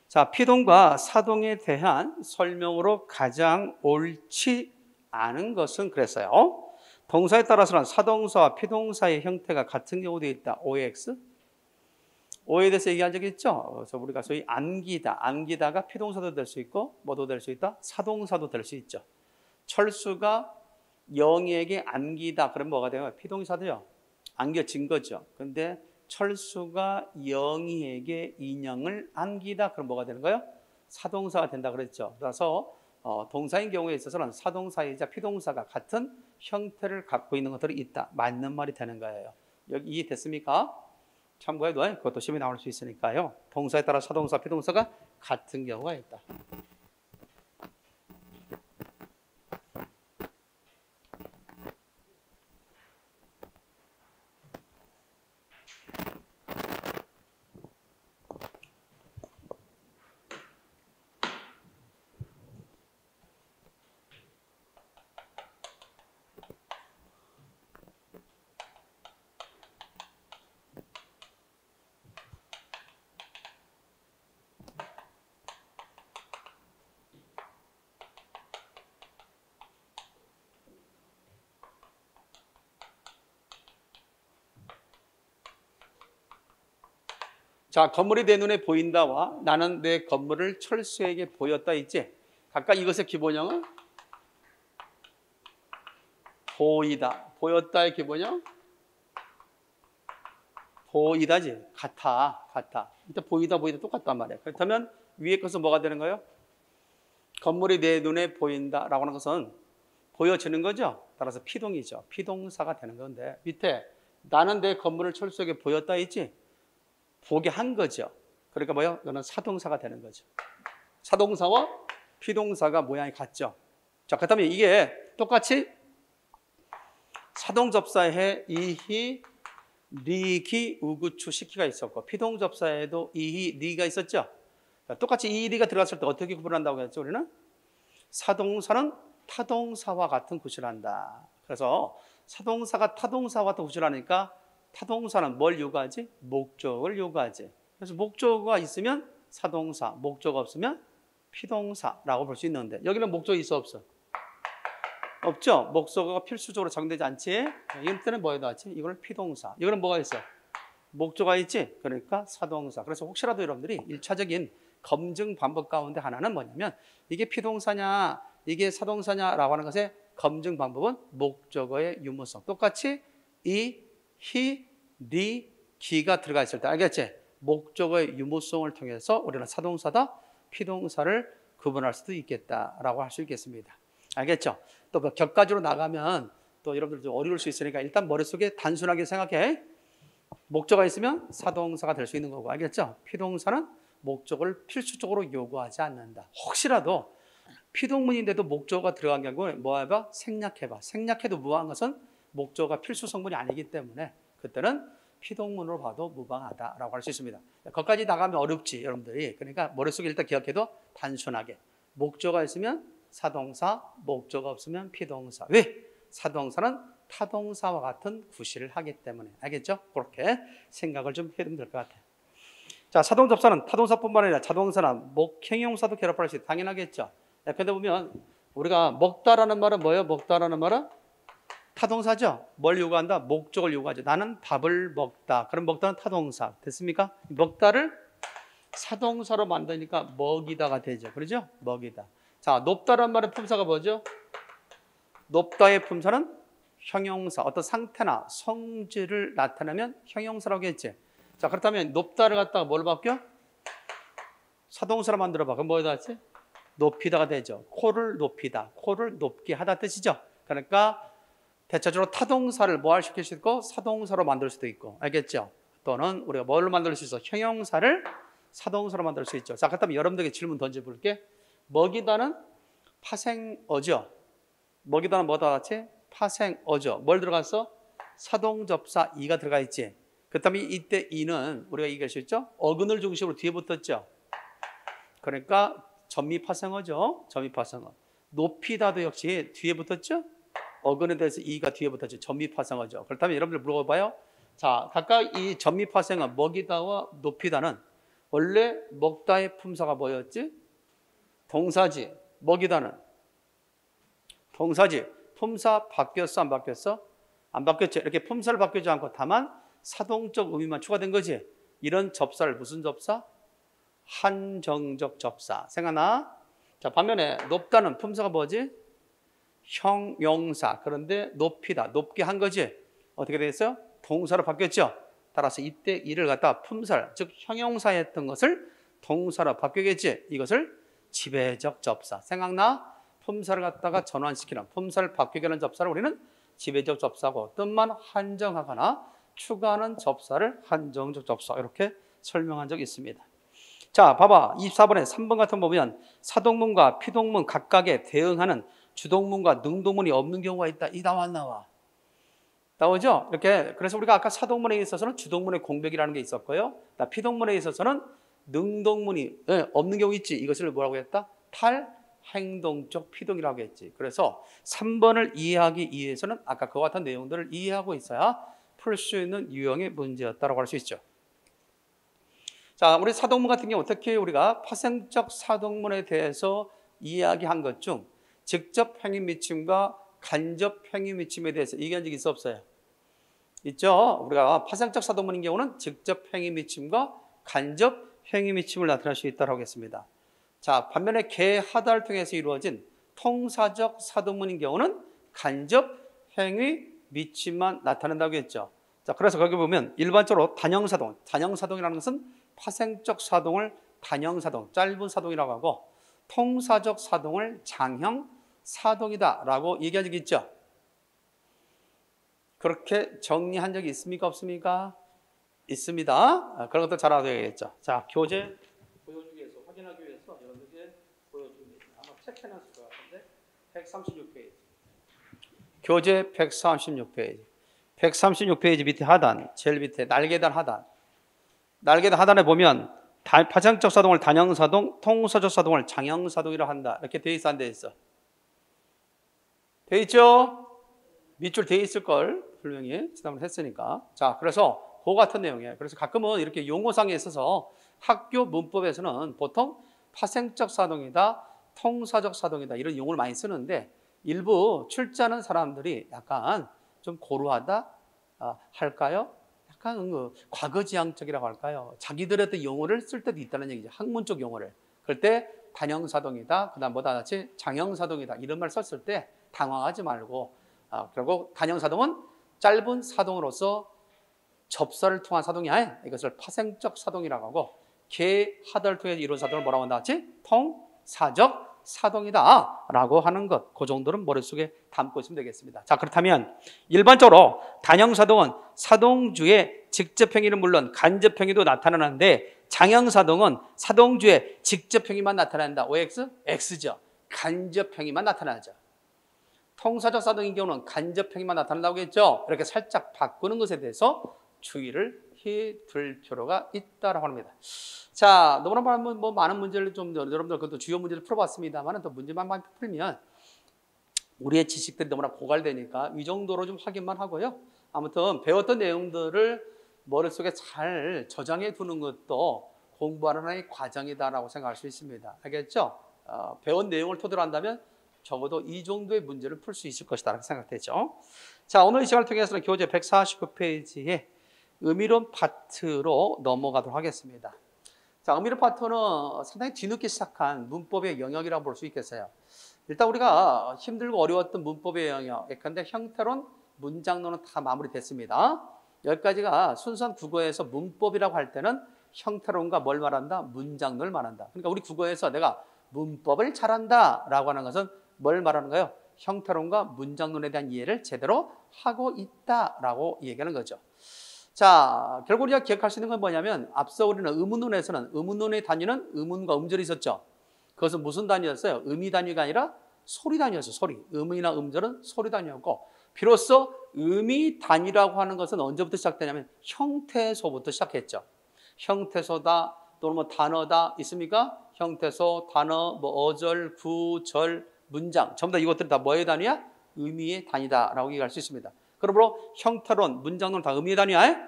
Speaker 1: 자, 피동과 사동에 대한 설명으로 가장 옳지 않은 것은 그랬어요. 동사에 따라서는 사동사와 피동사의 형태가 같은 경우도 있다. OX. O에 대해서 얘기한 적이 있죠. 그래서 우리가 소위 안기다. 안기다가 피동사도 될 수 있고 뭐도 될 수 있다? 사동사도 될 수 있죠. 철수가 영희에게 안기다. 그럼 뭐가 돼요? 피동사도요. 안겨진 거죠. 근데 철수가 영희에게 인형을 안기다. 그럼 뭐가 되는 거예요? 사동사가 된다 그랬죠. 그래서 동사인 경우에 있어서는 사동사이자 피동사가 같은 형태를 갖고 있는 것들이 있다. 맞는 말이 되는 거예요. 여기 이해됐습니까? 참고해도 그것도 시험에 나올 수 있으니까요. 동사에 따라 사동사, 피동사가 같은 경우가 있다. 자, 건물이 내 눈에 보인다와 나는 내 건물을 철수에게 보였다 있지? 각각 이것의 기본형은 보이다. 보였다의 기본형? 보이다지. 같아. 일단 보이다 똑같단 말이야. 그렇다면 위에 것은 뭐가 되는 거예요? 건물이 내 눈에 보인다라고 하는 것은 보여지는 거죠. 따라서 피동이죠. 피동사가 되는 건데 밑에 나는 내 건물을 철수에게 보였다 있지? 보게 한 거죠. 그러니까 뭐요? 이거는 사동사가 되는 거죠. 사동사와 피동사가 모양이 같죠. 자, 그렇다면 이게 똑같이 사동접사에 이히, 리기, 우구추, 시키가 있었고 피동접사에도 이히, 리가 있었죠. 똑같이 이히, 리가 들어갔을 때 어떻게 구분한다고 했죠? 우리는 사동사는 타동사와 같은 구실을 한다. 그래서 사동사가 타동사와 같은 구실을 하니까 타동사는 뭘 요구하지? 목적을 요구하지. 그래서 목적어가 있으면 사동사, 목적어가 없으면 피동사라고 볼 수 있는데 여기는 목적이 있어 없어? 없죠? 목적어가 필수적으로 적용되지 않지? 이럴 때는 뭐에 나왔지? 이거는 피동사. 이거는 뭐가 있어? 목조가 있지? 그러니까 사동사. 그래서 혹시라도 여러분들이 1차적인 검증 방법 가운데 하나는 뭐냐면 이게 피동사냐 이게 사동사냐라고 하는 것의 검증 방법은 목적어의 유무성. 똑같이 이, 히, 니, 기가 들어가 있을 때 알겠지? 목적어의 유무성을 통해서 우리는 사동사다, 피동사를 구분할 수도 있겠다라고 할 수 있겠습니다. 알겠죠? 또 뭐 격가지로 나가면 또 여러분들 좀 어려울 수 있으니까 일단 머릿속에 단순하게 생각해. 목적어가 있으면 사동사가 될 수 있는 거고 알겠죠? 피동사는 목적어를 필수적으로 요구하지 않는다. 혹시라도 피동문인데도 목적어가 들어간 경우에 뭐 해봐? 생략해봐. 생략해도 무방한 것은 목적어가 필수 성분이 아니기 때문에 그때는 피동문으로 봐도 무방하다라고 할 수 있습니다. 거기까지 나가면 어렵지 여러분들이. 그러니까 머릿속에 일단 기억해도 단순하게 목적어가 있으면 사동사, 목적어가 없으면 피동사. 왜? 사동사는 타동사와 같은 구실을 하기 때문에. 알겠죠? 그렇게 생각을 좀 해두면 될 것 같아요. 자, 사동접사는 타동사뿐만 아니라 자동사나 목형용사도 결합할 수 있다. 당연하겠죠. 옆에다 보면 우리가 먹다라는 말은 뭐예요? 먹다라는 말은 타동사죠. 뭘 요구한다? 목적을 요구하죠. 나는 밥을 먹다. 그럼 먹다는 타동사. 됐습니까? 먹다를 사동사로 만드니까 먹이다가 되죠. 그러죠? 먹이다. 자, 높다라는 말의 품사가 뭐죠? 높다의 품사는 형용사. 어떤 상태나 성질을 나타내면 형용사라고 했지. 자, 그렇다면 높다를 갖다가 뭘 바뀌어? 사동사로 만들어 봐. 그럼 뭐에다 했지? 높이다가 되죠. 코를 높이다. 코를 높게 하다 뜻이죠. 그러니까 대체적으로 타동사를 뭐할 시킬 수 있고 사동사로 만들 수도 있고. 알겠죠? 또는 우리가 뭘로 만들 수 있어? 형용사를 사동사로 만들 수 있죠. 자, 그렇다면 여러분들에게 질문 던져볼게. 먹이다는 파생어죠. 먹이다는 뭐다 같이? 파생어죠. 뭘 들어갔어? 사동접사 이가 들어가 있지. 그렇다면 이때 이는 우리가 얘기할 수 있죠? 어근을 중심으로 뒤에 붙었죠. 그러니까 전미파생어죠. 전미파생어. 높이다도 역시 뒤에 붙었죠. 어근에 대해서 이가 뒤에 붙었죠. 전미파생어죠. 그렇다면 여러분들 물어봐요. 자, 각각 이 전미파생어 먹이다와 높이다는 원래 먹다의 품사가 뭐였지? 동사지. 먹이다는 동사지. 품사 바뀌었어? 안 바뀌었어? 안 바뀌었죠. 이렇게 품사를 바뀌지 않고 다만 사동적 의미만 추가된 거지. 이런 접사를 무슨 접사? 한정적 접사. 생각나? 자, 반면에 높다는 품사가 뭐지? 형용사. 그런데 높이다. 높게 한 거지. 어떻게 됐어요? 동사로 바뀌었죠. 따라서 이때 이를 갖다 품사를, 즉 형용사였던 것을 동사로 바뀌겠지. 이것을 지배적 접사. 생각나? 품사를 갖다가 전환시키는, 품사를 바뀌게 하는 접사를 우리는 지배적 접사고, 뜻만 한정하거나 추가하는 접사를 한정적 접사. 이렇게 설명한 적이 있습니다. 자, 봐봐. 24번에 3번 같은 거 보면 사동문과 피동문 각각에 대응하는 주동문과 능동문이 없는 경우가 있다. 이 나와 안 나와? 나오죠? 이렇게. 그래서 우리가 아까 사동문에 있어서는 주동문의 공백이라는 게 있었고요. 피동문에 있어서는 능동문이 없는 경우 있지. 이것을 뭐라고 했다? 탈행동적 피동이라고 했지. 그래서 3번을 이해하기 위해서는 아까 그와 같은 내용들을 이해하고 있어야 풀 수 있는 유형의 문제였다고 할 수 있죠. 자, 우리 사동문 같은 경우 어떻게 우리가 파생적 사동문에 대해서 이야기한 것 중 직접 행위 미침과 간접 행위 미침에 대해서 얘기한 적이 있어 없어요? 있죠. 우리가 파생적 사동문인 경우는 직접 행위 미침과 간접 행위 미침을 나타낼 수 있다고 했습니다. 자, 반면에 개하다를 통해서 이루어진 통사적 사동문인 경우는 간접 행위 미침만 나타낸다고 했죠. 자, 그래서 거기 보면 일반적으로 단형사동, 단형사동이라는 것은 파생적 사동을 단형사동, 짧은 사동이라고 하고 통사적 사동을 장형 사동이다라고 얘기한 적이 있죠. 그렇게 정리한 적이 있습니까? 없습니까? 있습니다. 그런 것도 잘 알아야겠죠. 자, 교재 보여주기 위해서, 확인하기 위해서 여러분들께 보여줍니다. 아마 체크해놨을 것 같은데 136페이지. 교재 136페이지. 136페이지 밑에 하단, 제일 밑에 날개단 하단. 날개단 하단에 보면 파생적 사동을 단형사동, 통사적 사동을 장형사동이라고 한다. 이렇게 돼 있어, 안 돼 있어? 돼 있죠? 밑줄 돼 있을걸, 분명히. 지난번에 했으니까. 자, 그래서 그 같은 내용이에요. 그래서 가끔은 이렇게 용어상에 있어서 학교 문법에서는 보통 파생적 사동이다, 통사적 사동이다 이런 용어를 많이 쓰는데 일부 출제하는 사람들이 약간 좀 고루하다 할까요? 약간 과거지향적이라고 할까요? 자기들의 어떤 용어를 쓸 때도 있다는 얘기죠. 학문적 용어를. 그럴 때 단형사동이다, 그다음 뭐다 같이 장형사동이다 이런 말 썼을 때 당황하지 말고 결국 단형사동은 짧은 사동으로서 접사를 통한 사동이 아닌 이것을 파생적 사동이라고 하고 계하다를 통해서 이룬 사동을 뭐라고 한다 같이 통사적 사동이다 라고 하는 것, 그 정도는 머릿속에 담고 있으면 되겠습니다. 자, 그렇다면 일반적으로 단형사동은 사동주의 직접행위는 물론 간접행위도 나타나는데 장형사동은 사동주의 직접행위만 나타난다. OX? X죠. 간접행위만 나타나죠. 통사적 사동인 경우는 간접행위만 나타난다고 했죠. 이렇게 살짝 바꾸는 것에 대해서 주의를 해둘 필요가 있다라고 합니다. 자, 너무나 많은 문제를 좀 여러분들 그것도 주요 문제를 풀어봤습니다만 또 문제만 많이 풀면 우리의 지식들이 너무나 고갈되니까 이 정도로 좀 확인만 하고요. 아무튼 배웠던 내용들을 머릿속에 잘 저장해 두는 것도 공부하는 하나의 과정이다라고 생각할 수 있습니다. 알겠죠? 배운 내용을 토대로 한다면 적어도 이 정도의 문제를 풀 수 있을 것이다 라고 생각되죠. 자, 오늘 이 시간을 통해서는 교재 149페이지에 의미론 파트로 넘어가도록 하겠습니다. 자, 의미론 파트는 상당히 뒤늦게 시작한 문법의 영역이라고 볼 수 있겠어요. 일단 우리가 힘들고 어려웠던 문법의 영역, 예컨대 형태론, 문장론은 다 마무리됐습니다. 여기까지가 순수한 국어에서 문법이라고 할 때는 형태론과 뭘 말한다? 문장론을 말한다. 그러니까 우리 국어에서 내가 문법을 잘한다 라고 하는 것은 뭘 말하는 거예요? 형태론과 문장론에 대한 이해를 제대로 하고 있다라고 얘기하는 거죠. 자, 결국 우리가 기억할 수 있는 건 뭐냐면 앞서 우리는 의문론에서는 의문론의 단위는 의문과 음절이 있었죠. 그것은 무슨 단위였어요? 의미 단위가 아니라 소리 단위였어요. 소리. 의문이나 음절은 소리 단위였고 비로소 의미 단위라고 하는 것은 언제부터 시작되냐면 형태소부터 시작했죠. 형태소다 또는 뭐 단어다 있습니까? 형태소, 단어, 뭐 어절, 구절, 문장 전부 다 이것들이 다 뭐의 단위야? 의미의 단위다라고 얘기할 수 있습니다. 그러므로 형태론, 문장론 다 의미의 단위야.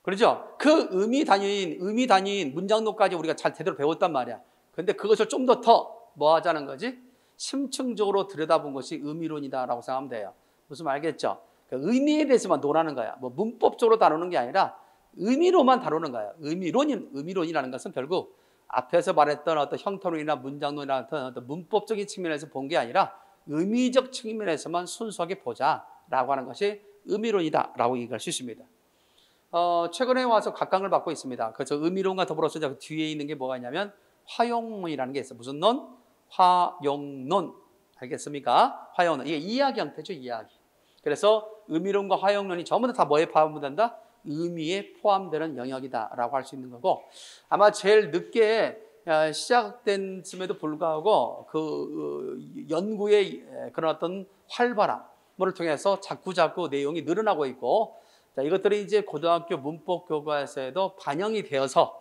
Speaker 1: 그렇죠? 그 의미 단위인 문장론까지 우리가 잘 제대로 배웠단 말이야. 근데 그것을 좀 더 뭐 하자는 거지? 심층적으로 들여다본 것이 의미론이다라고 생각하면 돼요. 무슨 말 알겠죠? 그러니까 의미에 대해서만 논하는 거야. 뭐 문법적으로 다루는 게 아니라 의미로만 다루는 거야. 의미론이라는 것은 결국 앞에서 말했던 어떤 형태론이나 문장론이나 어떤 문법적인 측면에서 본 게 아니라 의미적 측면에서만 순수하게 보자라고 하는 것이 의미론이다라고 얘기할 수 있습니다. 최근에 와서 각광을 받고 있습니다. 그래서 의미론과 더불어서 그 뒤에 있는 게 뭐가 있냐면 화용론이라는 게 있어요. 무슨 론? 화용론. 알겠습니까? 화용론. 이게 이야기 형태죠, 이야기. 그래서 의미론과 화용론이 전부 다 뭐에 포함된다? 의미에 포함되는 영역이다라고 할 수 있는 거고 아마 제일 늦게 시작됐음에도 불구하고 그 연구의 그런 어떤 활발함을 통해서 자꾸 내용이 늘어나고 있고 자, 이것들이 이제 고등학교 문법 교과서에도 반영이 되어서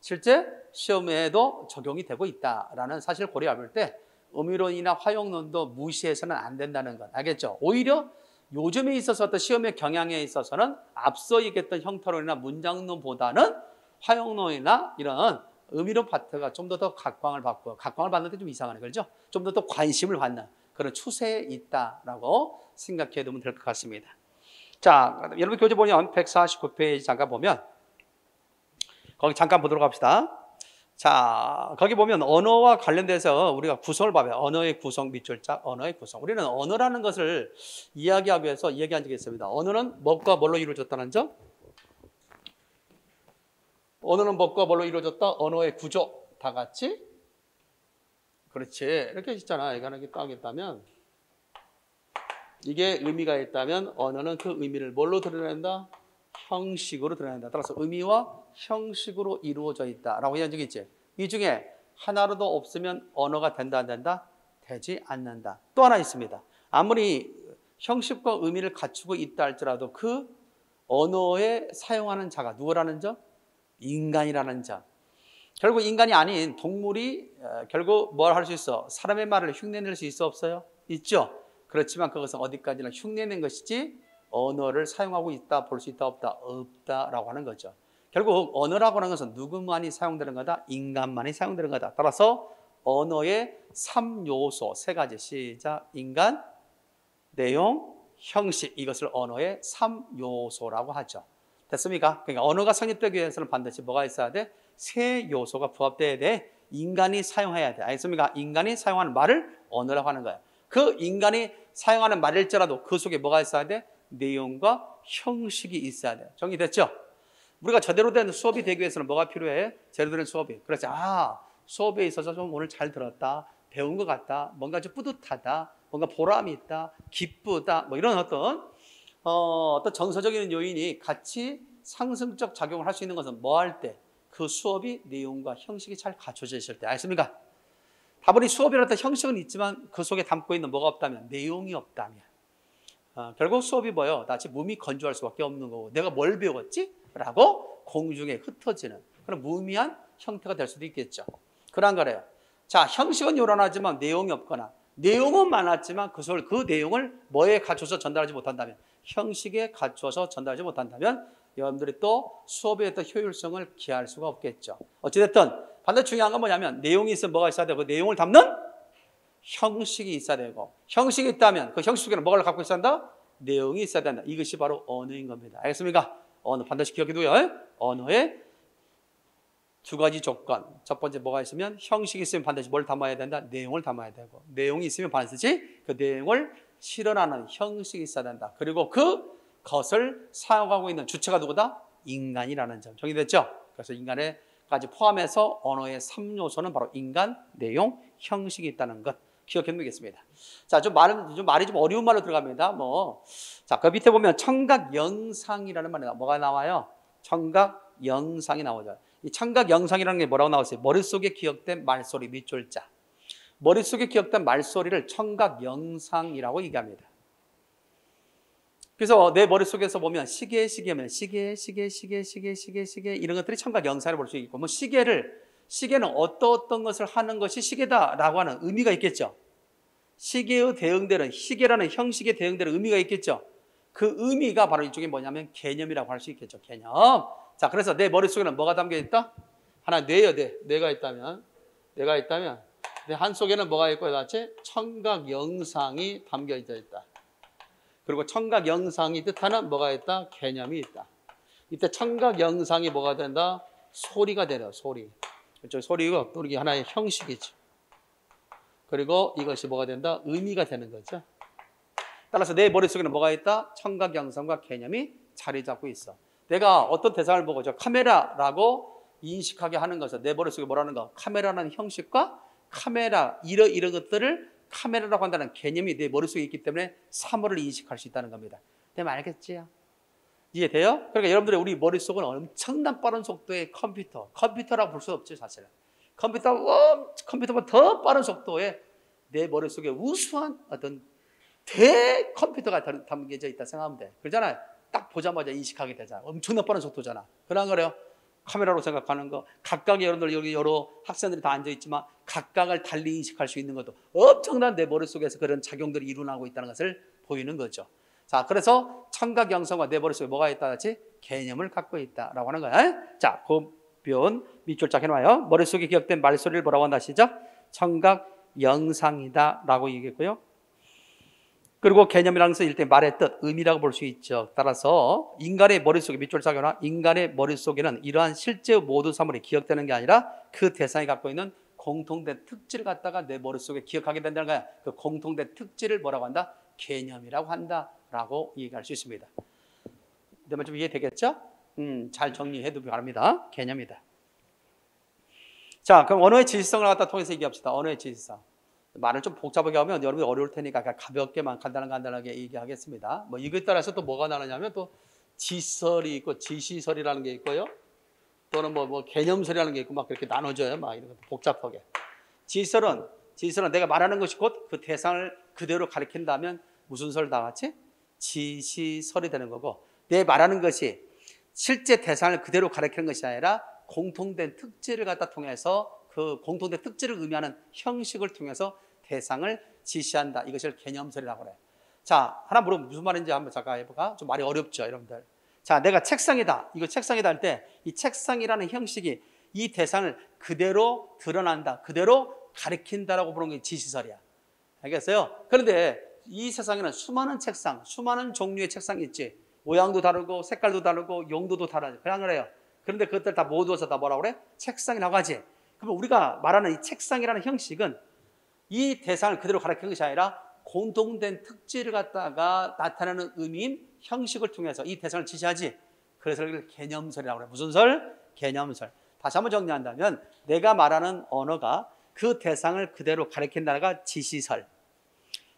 Speaker 1: 실제 시험에도 적용이 되고 있다라는 사실을 고려해 볼 때 의미론이나 화용론도 무시해서는 안 된다는 것 알겠죠? 오히려 요즘에 있어서 어떤 시험의 경향에 있어서는 앞서 얘기했던 형태론이나 문장론보다는 화용론이나 이런 의미론 파트가 좀 더 각광을 받고 각광을 받는 데 좀 이상하네, 그렇죠? 좀 더 관심을 받는 그런 추세에 있다라고 생각해 두면 될 것 같습니다. 자, 여러분 교재 보면 149페이지 잠깐 보면 거기 잠깐 보도록 합시다. 자, 거기 보면 언어와 관련돼서 우리가 구성을 봐요. 언어의 구성 밑줄 짝, 언어의 구성. 우리는 언어라는 것을 이야기하기 위해서 이야기한 적이 있습니다. 언어는 뭐가 뭘로 이루어졌다는 점? 언어는 뭐가 뭘로 이루어졌다? 언어의 구조. 다 같이? 그렇지. 이렇게 있잖아. 이거 하나 딱 있다면 이게 의미가 있다면 언어는 그 의미를 뭘로 드러낸다? 형식으로 드러낸다. 따라서 의미와 형식으로 이루어져 있다라고 얘기한 적이 있지. 이 중에 하나라도 없으면 언어가 된다 안 된다? 되지 않는다. 또 하나 있습니다. 아무리 형식과 의미를 갖추고 있다 할지라도 그 언어에 사용하는 자가 누구라는 점? 인간이라는 점. 결국 인간이 아닌 동물이 결국 뭘 할 수 있어? 사람의 말을 흉내낼 수 있어 없어요? 있죠. 그렇지만 그것은 어디까지나 흉내낸 것이지 언어를 사용하고 있다, 볼 수 있다, 없다? 없다라고 하는 거죠. 결국 언어라고 하는 것은 누구만이 사용되는 거다? 인간만이 사용되는 거다. 따라서 언어의 3요소, 3가지 시작, 인간, 내용, 형식 이것을 언어의 3요소라고 하죠. 됐습니까? 그러니까 언어가 성립되기 위해서는 반드시 뭐가 있어야 돼? 세 요소가 부합돼야 돼. 인간이 사용해야 돼. 알겠습니까? 인간이 사용하는 말을 언어라고 하는 거야. 그 인간이 사용하는 말일지라도 그 속에 뭐가 있어야 돼? 내용과 형식이 있어야 돼. 정리됐죠? 우리가 제대로 된 수업이 되기 위해서는 뭐가 필요해? 제대로 된 수업이. 그래서 수업에 있어서 좀 오늘 잘 들었다, 배운 것 같다, 뭔가 좀 뿌듯하다, 뭔가 보람이 있다, 기쁘다, 뭐 이런 어떤 정서적인 요인이 같이 상승적 작용을 할 수 있는 것은 뭐 할 때? 그 수업이 내용과 형식이 잘 갖춰져 있을 때. 알겠습니까? 다분히 수업이라는 형식은 있지만 그 속에 담고 있는 뭐가 없다면? 내용이 없다면. 결국 수업이 뭐예요? 나 지금 몸이 건조할 수밖에 없는 거고 내가 뭘 배웠지? 라고 공중에 흩어지는 그런 무의미한 형태가 될 수도 있겠죠. 그런 거래요. 자, 형식은 요란하지만 내용이 없거나 내용은 많았지만 그 내용을 뭐에 갖춰서 전달하지 못한다면, 형식에 갖춰서 전달하지 못한다면 여러분들이 또 수업의 어떤 효율성을 기할 수가 없겠죠. 어찌됐든 반드시 중요한 건 뭐냐면 내용이 있으면 뭐가 있어야 되고 그 내용을 담는 형식이 있어야 되고, 형식이 있다면 그 형식 속에는 뭐를 갖고 있어야 한다? 내용이 있어야 된다. 이것이 바로 언어인 겁니다. 알겠습니까? 언어 반드시 기억해두고요. 언어의 두 가지 조건. 첫 번째 뭐가 있으면 형식이 있으면 반드시 뭘 담아야 된다? 내용을 담아야 되고, 내용이 있으면 반드시 그 내용을 실현하는 형식이 있어야 된다. 그리고 그것을 사용하고 있는 주체가 누구다? 인간이라는 점. 정리됐죠? 그래서 인간에까지 포함해서 언어의 3요소는 바로 인간, 내용, 형식이 있다는 것 기억해 두겠습니다. 자, 말이 좀 어려운 말로 들어갑니다. 자, 그 밑에 보면 청각 영상이라는 말이 뭐가 나와요? 청각 영상이 나오죠. 이 청각 영상이라는 게 뭐라고 나왔어요? 머릿속에 기억된 말소리 밑줄자. 머릿속에 기억된 말소리를 청각 영상이라고 얘기합니다. 그래서 내 머릿속에서 보면 시계면 시계 이런 것들이 청각 영상을 볼 수 있고, 시계는 어떤 것을 하는 것이 시계다라고 하는 의미가 있겠죠. 시계의 대응되는, 시계라는 형식의 대응되는 의미가 있겠죠. 그 의미가 바로 이쪽에 뭐냐면 개념이라고 할 수 있겠죠. 개념. 자, 그래서 내 머릿속에는 뭐가 담겨 있다? 하나, 뇌가 있다면 내 한 속에는 뭐가 있고, 같이 청각 영상이 담겨 있다. 그리고 청각 영상이 뜻하는 뭐가 있다? 개념이 있다. 이때 청각 영상이 뭐가 된다? 소리가 되려, 소리. 소리가 또 이게 하나의 형식이죠. 그리고 이것이 뭐가 된다? 의미가 되는 거죠. 따라서 내 머릿속에는 뭐가 있다? 청각 영상과 개념이 자리 잡고 있어. 내가 어떤 대상을 보고 카메라라고 인식하게 하는 것은 내 머릿속에 뭐라는 거? 카메라라는 형식과 카메라, 이런 것들을 카메라라고 한다는 개념이 내 머릿속에 있기 때문에 사물을 인식할 수 있다는 겁니다. 내 말 알겠지요? 이해돼요? 그러니까 여러분들의 우리 머릿속은 엄청난 빠른 속도의 컴퓨터라고 볼 수 없죠, 사실은. 컴퓨터보다 더 빠른 속도의 내 머릿속에 우수한 어떤 대컴퓨터가 담겨져 있다 생각하면 돼. 그러잖아요. 딱 보자마자 인식하게 되잖아. 엄청난 빠른 속도잖아. 그런 거래요. 카메라로 생각하는 거. 각각의 여러분들 여기 여러 학생들이 다 앉아있지만 각각을 달리 인식할 수 있는 것도 엄청난 내 머릿속에서 그런 작용들이 일어나고 있다는 것을 보이는 거죠. 자, 그래서 청각 영상과 내 머릿속에 뭐가 있다 같이 개념을 갖고 있다라고 하는 거야. 자, 그 표현 밑줄 쫙 해놔요. 머릿속에 기억된 말소리를 뭐라고 한다 시작? 청각 영상이다라고 얘기했고요. 그리고 개념이라는 것은 일단 말의 뜻, 의미라고 볼 수 있죠. 따라서 인간의 머릿속에 밑줄 쫙 해놔. 인간의 머릿속에는 이러한 실제 모든 사물이 기억되는 게 아니라 그 대상이 갖고 있는 공통된 특질을 갖다가 내 머릿속에 기억하게 된다는 거야. 그 공통된 특질을 뭐라고 한다? 개념이라고 한다라고 얘기할 수 있습니다. 내 말 좀 이해되겠죠? 잘 정리해두기 바랍니다. 개념이다. 자, 그럼 언어의 지시성을 갖다 통해서 얘기합시다. 언어의 지시성. 말을 좀 복잡하게 하면 여러분이 어려울 테니까 가볍게만 간단하게 얘기하겠습니다. 이거에 따라서 또 뭐가 나누냐면 또 지설이 있고 지시설이라는 게 있고요. 또는 개념설이라는 게 있고 막 그렇게 나눠져요. 막 이런 것도 복잡하게. 지시설은 내가 말하는 것이 곧 그 대상을 그대로 가리킨다면 무슨 설 다 같이? 지시설이 되는 거고, 내 말하는 것이 실제 대상을 그대로 가리키는 것이 아니라 공통된 특질을 갖다 통해서 그 공통된 특질을 의미하는 형식을 통해서 대상을 지시한다. 이것을 개념설이라고 그래요. 자, 하나 물어보면 무슨 말인지 한번 잠깐 해볼까? 좀 말이 어렵죠, 여러분들. 자, 내가 책상이다. 이거 책상이다 할 때 이 책상이라는 형식이 이 대상을 그대로 드러난다. 그대로 가리킨다라고 부르는 게 지시설이야. 알겠어요? 그런데 이 세상에는 수많은 종류의 책상이 있지. 모양도 다르고 색깔도 다르고 용도도 다르죠. 그냥 그래요. 그런데 그것들 다 모두어서 다 뭐라고 그래? 책상이라고 하지. 그러면 우리가 말하는 이 책상이라는 형식은 이 대상을 그대로 가리키는 것이 아니라 공통된 특질을 갖다가 나타내는 의미인 형식을 통해서 이 대상을 지시하지. 그래서 이걸 개념설이라고 그래. 무슨 설? 개념설. 다시 한번 정리한다면 내가 말하는 언어가 그 대상을 그대로 가리킨다는 게 지시설.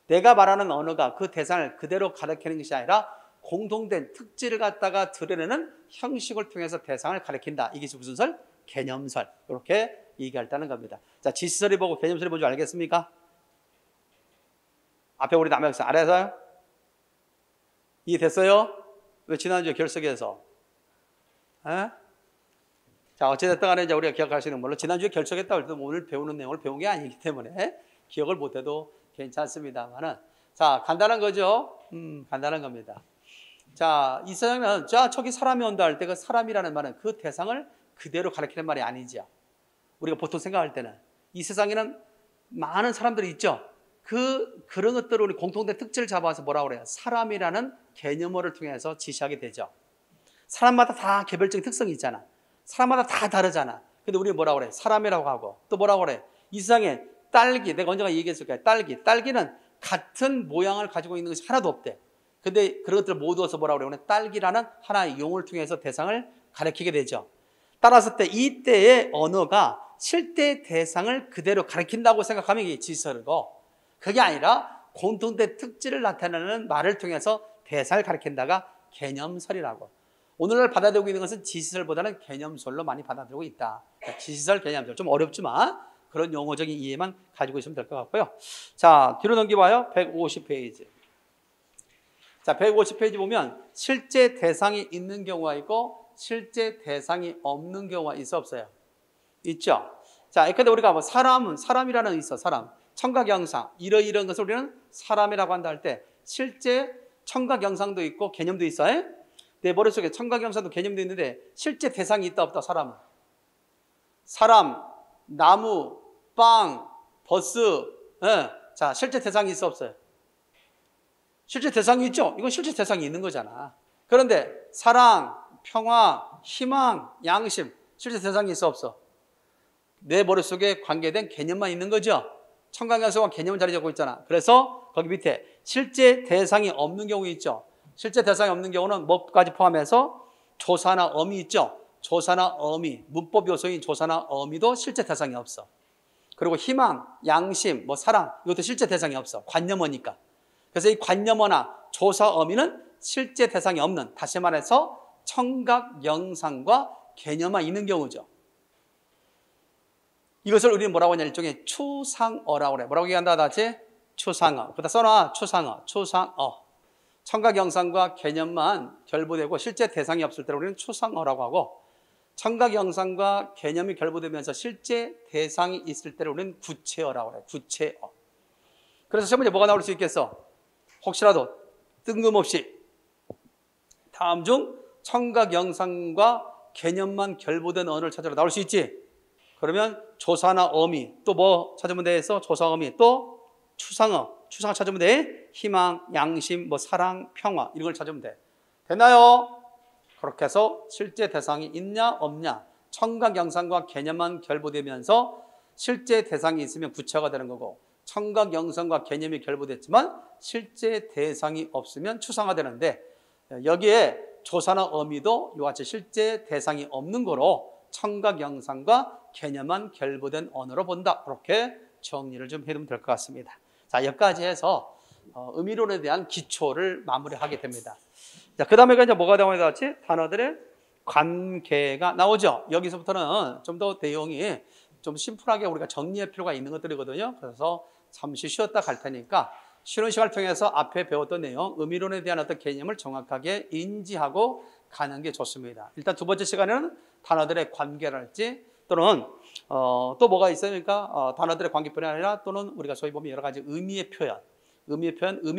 Speaker 1: 내가 말하는 언어가 그 대상을 그대로 가리키는 것이 아니라 공통된 특질을 갖다가 드러내는 형식을 통해서 대상을 가리킨다. 이게 무슨 설? 개념설. 이렇게 얘기할다는 겁니다. 자, 지시설이 보고 개념설이 뭔지 알겠습니까? 앞에 우리 남학생 알아서요? 이해됐어요? 왜 지난주에 결석해서? 에? 자, 어찌됐든 간에 이제 우리가 기억할 수 있는 걸로 지난주에 결석했다고 해도 오늘 배우는 내용을 배운 게 아니기 때문에 기억을 못해도 괜찮습니다만은 자, 간단한 거죠? 간단한 겁니다. 자, 이 세상에는 자, 저기 사람이 온다 할 때 그 사람이라는 말은 그 대상을 그대로 가리키는 말이 아니죠. 우리가 보통 생각할 때는 이 세상에는 많은 사람들이 있죠. 그런 것들을 우리 공통된 특질을 잡아서 뭐라고 그래요? 사람이라는 개념어를 통해서 지시하게 되죠. 사람마다 다 개별적인 특성이 있잖아. 사람마다 다 다르잖아. 근데 우리 뭐라고 그래? 사람이라고 하고 또 뭐라고 그래? 이 세상에 딸기, 내가 언젠가 얘기했을 거야. 딸기는 같은 모양을 가지고 있는 것이 하나도 없대. 근데 그런 것들을 모두어서 뭐라고 그래? 딸기라는 하나의 용어를 통해서 대상을 가리키게 되죠. 따라서 이때의 언어가 실제 대상을 그대로 가리킨다고 생각하면 이게 지시설이고, 그게 아니라 공통된 특질을 나타내는 말을 통해서 대상을 가리킨다가 개념설이라고. 오늘날 받아들이고 있는 것은 지시설보다는 개념설로 많이 받아들이고 있다. 지시설, 개념설. 좀 어렵지만 그런 용어적인 이해만 가지고 있으면 될 것 같고요. 자, 뒤로 넘겨봐요. 150페이지. 자, 150페이지 보면 실제 대상이 있는 경우가 있고 실제 대상이 없는 경우가 있어 없어요? 있죠. 자, 근데 우리가 뭐 사람이라는 있어, 사람. 청각영상, 이런 것을 우리는 사람이라고 한다 할 때 실제 청각영상도 있고 개념도 있어요. 내 머릿속에 청각영상도 개념도 있는데 실제 대상이 있다 없다? 사람, 나무, 빵, 버스. 예. 자, 실제 대상이 있어 없어요? 실제 대상이 있죠. 이건 실제 대상이 있는 거잖아. 그런데 사랑, 평화, 희망, 양심, 실제 대상이 있어 없어? 내 머릿속에 관계된 개념만 있는 거죠. 청각영상과 개념을 자리 잡고 있잖아. 그래서 거기 밑에 실제 대상이 없는 경우 있죠. 실제 대상이 없는 경우는 뭐까지 포함해서 조사나 어미 있죠. 조사나 어미, 문법 요소인 조사나 어미도 실제 대상이 없어. 그리고 희망, 양심, 사랑, 이것도 실제 대상이 없어. 관념어니까. 그래서 이 관념어나 조사 어미는 실제 대상이 없는, 다시 말해서 청각 영상과 개념만 있는 경우죠. 이것을 우리는 뭐라고 하냐, 일종의 추상어라고 그래. 뭐라고 얘기한다 하지? 추상어. 그다 써놔. 추상어. 청각 영상과 개념만 결부되고 실제 대상이 없을 때를 우리는 추상어라고 하고, 청각 영상과 개념이 결부되면서 실제 대상이 있을 때를 우리는 구체어라고 그래. 구체어. 그래서 첫 번째 뭐가 나올 수 있겠어? 혹시라도 뜬금없이 다음 중 청각 영상과 개념만 결부된 언어를 찾으러 나올 수 있지. 그러면 조사나 어미, 또 뭐 찾으면 되겠어? 조사, 어미, 또 추상어 찾으면 돼. 희망, 양심, 사랑, 평화, 이런 걸 찾으면 돼. 됐나요? 그렇게 해서 실제 대상이 있냐 없냐, 청각 영상과 개념만 결부되면서 실제 대상이 있으면 구체화가 되는 거고, 청각 영상과 개념이 결부됐지만 실제 대상이 없으면 추상화되는데, 여기에 조사나 어미도 이와 같이 실제 대상이 없는 거로 청각 영상과 개념만 결부된 언어로 본다. 그렇게 정리를 좀 해두면 될 것 같습니다. 자, 여기까지 해서 의미론에 대한 기초를 마무리하게 됩니다. 자, 그 다음에 이제 뭐가 나오지? 단어들의 관계가 나오죠. 여기서부터는 좀 더 내용이 좀 심플하게 우리가 정리할 필요가 있는 것들이거든요. 그래서 잠시 쉬었다 갈 테니까 쉬는 시간을 통해서 앞에 배웠던 내용, 의미론에 대한 어떤 개념을 정확하게 인지하고 가는 게 좋습니다. 일단 두 번째 시간에는 단어들의 관계랄지, 또는 또 뭐가 있으니까 단어들의 관계뿐이 아니라 또는 우리가 소위 보면 여러 가지 의미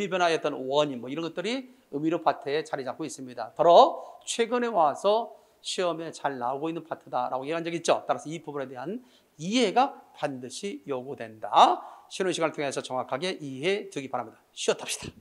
Speaker 1: 변화의 어떤 원인, 이런 것들이 의미론 파트에 자리 잡고 있습니다. 바로 최근에 와서 시험에 잘 나오고 있는 파트다라고 얘기한 적이 있죠. 따라서 이 부분에 대한 이해가 반드시 요구된다. 쉬는 시간을 통해서 정확하게 이해해 두기 바랍니다. 쉬었답시다.